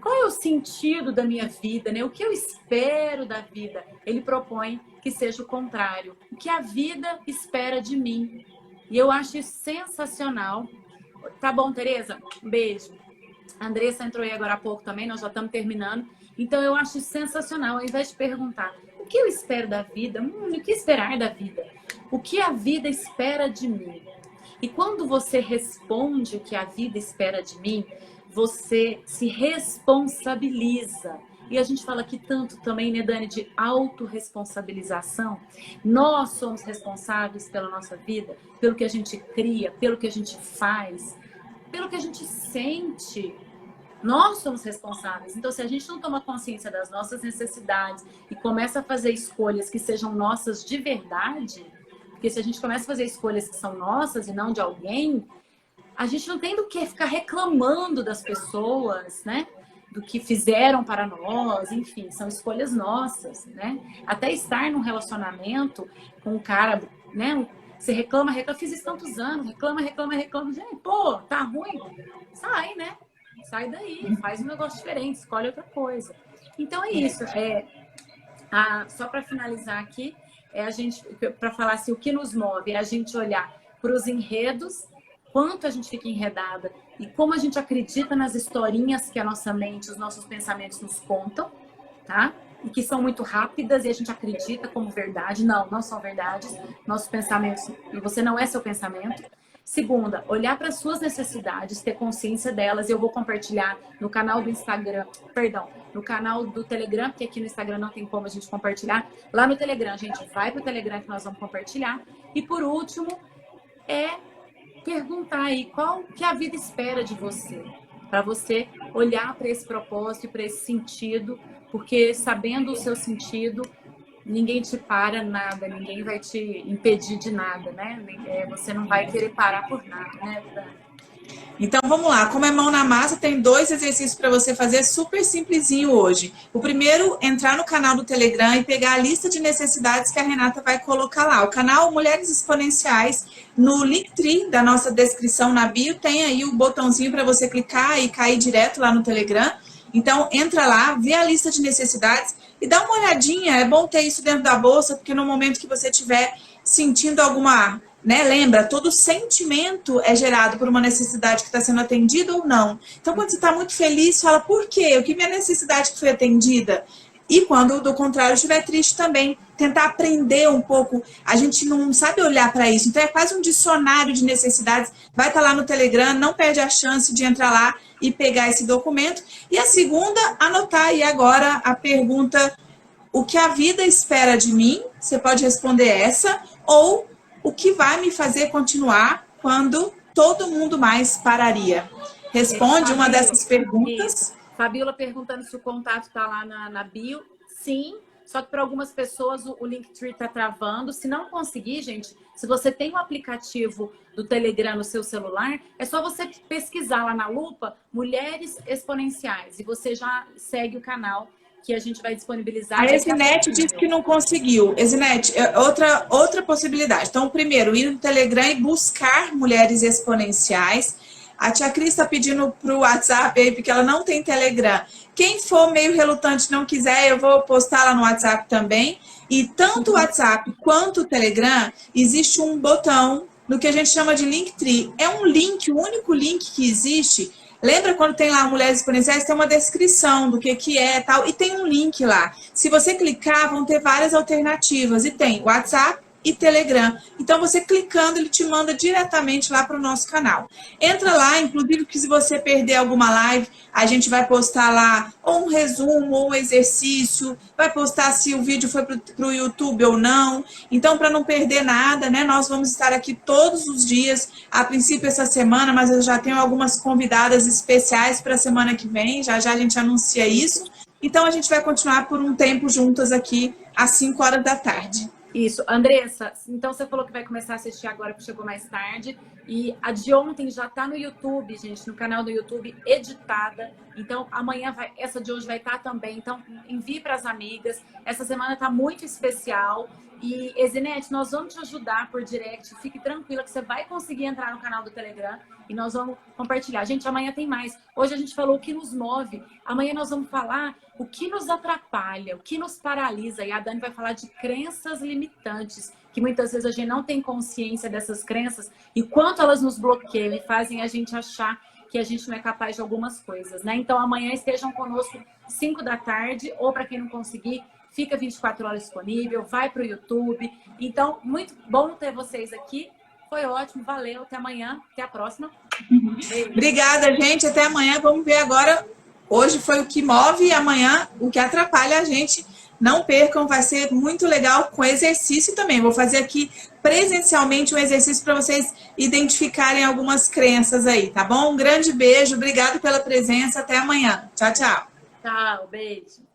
[SPEAKER 1] qual é o sentido da minha vida, né? O que eu espero da vida? Ele propõe que seja o contrário. O que a vida espera de mim. E eu acho isso sensacional. Tá bom, Tereza? Um beijo. A Andressa entrou aí agora há pouco também, nós já estamos terminando. Então, eu acho sensacional, ao invés de perguntar o que eu espero da vida, o que esperar da vida? O que a vida espera de mim? E quando você responde o que a vida espera de mim, você se responsabiliza. E a gente fala aqui tanto também, né, Dani, de autorresponsabilização. Nós somos responsáveis pela nossa vida, pelo que a gente cria, pelo que a gente faz, pelo que a gente sente. Nós somos responsáveis. Então, se a gente não toma consciência das nossas necessidades e começa a fazer escolhas que sejam nossas de verdade, porque se a gente começa a fazer escolhas que são nossas e não de alguém, a gente não tem do que ficar reclamando das pessoas, né? Do que fizeram para nós, enfim, são escolhas nossas, né? Até estar num relacionamento com um cara, né? Você reclama, fiz isso tantos anos, reclama. Gente, pô, tá ruim? Sai, né? Sai daí, faz um negócio diferente, escolhe outra coisa. Então é isso. Só para finalizar aqui, a gente, para falar assim, o que nos move é a gente olhar para os enredos quanto a gente fica enredada e como a gente acredita nas historinhas que a nossa mente, os nossos pensamentos nos contam, tá? E que são muito rápidas e a gente acredita como verdade. Não, não são verdades. Nossos pensamentos, e você não é seu pensamento. Segunda, olhar para as suas necessidades, ter consciência delas. Eu vou compartilhar no canal do Instagram, perdão, no canal do Telegram, porque aqui no Instagram não tem como a gente compartilhar. Lá no Telegram, a gente vai para o Telegram que nós vamos compartilhar. E por último, perguntar aí qual que a vida espera de você, para você olhar para esse propósito e para esse sentido, porque sabendo o seu sentido, ninguém te para nada, ninguém vai te impedir de nada, né? Você não vai querer parar por nada, né, Dani?
[SPEAKER 2] Então vamos lá, como é mão na massa, tem 2 exercícios para você fazer super simplesinho hoje. O primeiro, entrar no canal do Telegram e pegar a lista de necessidades que a Renata vai colocar lá. O canal Mulheres Exponenciais, no Linktree da nossa descrição na bio, tem aí o botãozinho para você clicar e cair direto lá no Telegram. Então entra lá, vê a lista de necessidades e dá uma olhadinha. É bom ter isso dentro da bolsa, porque no momento que você estiver sentindo alguma... Lembra, todo sentimento é gerado por uma necessidade que está sendo atendida ou não. Então, quando você está muito feliz, fala, por quê? O que minha necessidade que foi atendida? E quando, do contrário, estiver triste também, tentar aprender um pouco. A gente não sabe olhar para isso. Então, é quase um dicionário de necessidades. Vai estar lá no Telegram, não perde a chance de entrar lá e pegar esse documento. E a segunda, anotar aí agora a pergunta, o que a vida espera de mim? Você pode responder essa, ou... o que vai me fazer continuar quando todo mundo mais pararia? Responde uma dessas perguntas.
[SPEAKER 1] Fabiola perguntando se o contato está lá na bio. Sim, só que para algumas pessoas o Linktree está travando. Se não conseguir, gente, se você tem o aplicativo do Telegram no seu celular, é só você pesquisar lá na lupa Mulheres Exponenciais e você já segue o canal que a gente vai disponibilizar.
[SPEAKER 2] A Ezinete disse que não conseguiu. Ezinete, outra possibilidade. Então, primeiro, ir no Telegram e buscar Mulheres Exponenciais. A tia Cris está pedindo para o WhatsApp aí, porque ela não tem Telegram. Quem for meio relutante não quiser, eu vou postar lá no WhatsApp também. E tanto o WhatsApp quanto o Telegram, existe um botão no que a gente chama de Linktree. É um link, o único link que existe. Lembra quando tem lá Mulheres Exponenciais, tem uma descrição do que é tal, e tem um link lá. Se você clicar, vão ter várias alternativas. E tem WhatsApp e Telegram. Então, você clicando, ele te manda diretamente lá para o nosso canal. Entra lá, inclusive que se você perder alguma live, a gente vai postar lá ou um resumo, ou um exercício, vai postar se o vídeo foi para o YouTube ou não. Então, para não perder nada, né, nós vamos estar aqui todos os dias, a princípio essa semana, mas eu já tenho algumas convidadas especiais para a semana que vem, já já a gente anuncia isso. Então, a gente vai continuar por um tempo juntas aqui, às 5 horas da tarde.
[SPEAKER 1] Isso. Andressa, então você falou que vai começar a assistir agora, porque chegou mais tarde. E a de ontem já tá no YouTube, gente, no canal do YouTube, editada. Então, amanhã, essa de hoje vai estar também. Então, envie para as amigas. Essa semana tá muito especial. E, Ezinete, nós vamos te ajudar por direct. Fique tranquila que você vai conseguir entrar no canal do Telegram e nós vamos compartilhar. Gente, amanhã tem mais. Hoje a gente falou o que nos move. Amanhã nós vamos falar o que nos atrapalha, o que nos paralisa. E a Dani vai falar de crenças limitantes, que muitas vezes a gente não tem consciência dessas crenças e quanto elas nos bloqueiam e fazem a gente achar que a gente não é capaz de algumas coisas, né? Então, amanhã estejam conosco 5 da tarde, ou para quem não conseguir, fica 24 horas disponível, vai para o YouTube. Então, muito bom ter vocês aqui. Foi ótimo, valeu, até amanhã, até a próxima.
[SPEAKER 2] Obrigada, gente, até amanhã. Vamos ver agora, hoje foi o que move e amanhã o que atrapalha a gente. Não percam, vai ser muito legal com exercício também. Vou fazer aqui presencialmente um exercício para vocês identificarem algumas crenças aí, tá bom? Um grande beijo, obrigado pela presença, até amanhã. Tchau, tchau.
[SPEAKER 1] Tchau, beijo.